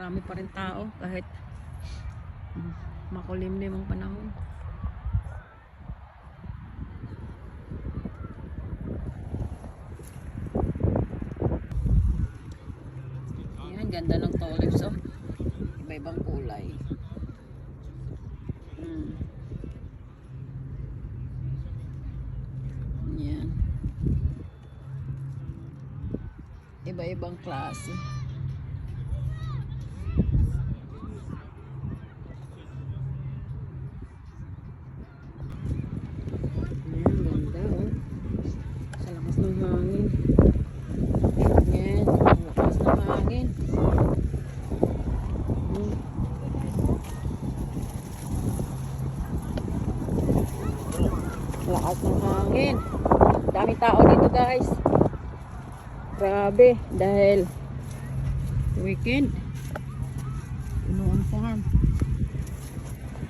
marami pa rin tao kahit makulimlim ang panahon. Ayan, ganda ng tulips, oh. Iba-ibang kulay. Ayan. Iba-ibang klase. Ng hangin. Yan, lakas ng hangin. Lakas ng hangin. Daming tao dito, guys. Grabe, dahil weekend. Puno ang farm.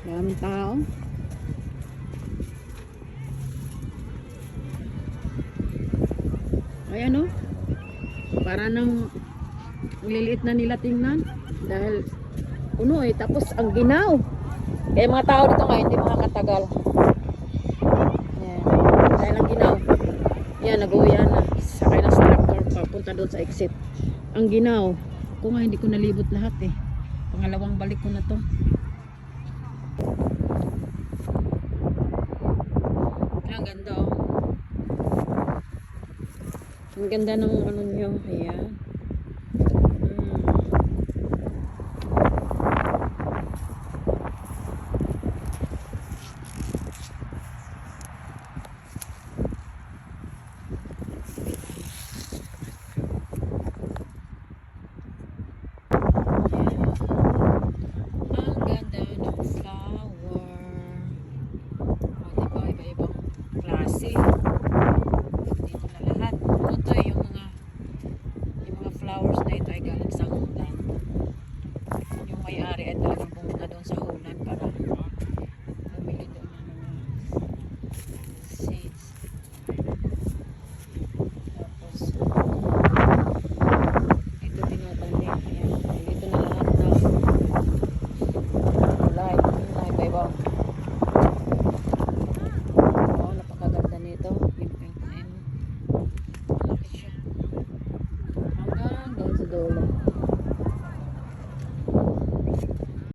Daming tao. Ayan, oh. Para nang liliit na nila tingnan dahil puno eh. Tapos ang ginaw. Kaya mga tao dito ngayon hindi makakatagal. Ayan. Dahil ang ginaw. Yan, nag-uwian na. Sakay ng tractor papunta doon sa exit. Ang ginaw. Kung nga hindi ko nalibot lahat eh. Pangalawang balik ko na to. Ang ganda, oh. Ang ganda ng ano nyo. Ayan. Ang ganda ng flower. O, diba? Iba-ibang klase. Dito na lahat. Ito yung mga flowers na ito ay galing sa Holland. Yung may-ari ay talagang pumunta doon sa Holland para bumili doon ng mga seeds. Tapos ito tinatanim. Ayan. Dito na lahat na kulay. Iba-ibang. Oh, napakaganda nito. Malaki siya. Hanggang doon sa dulo.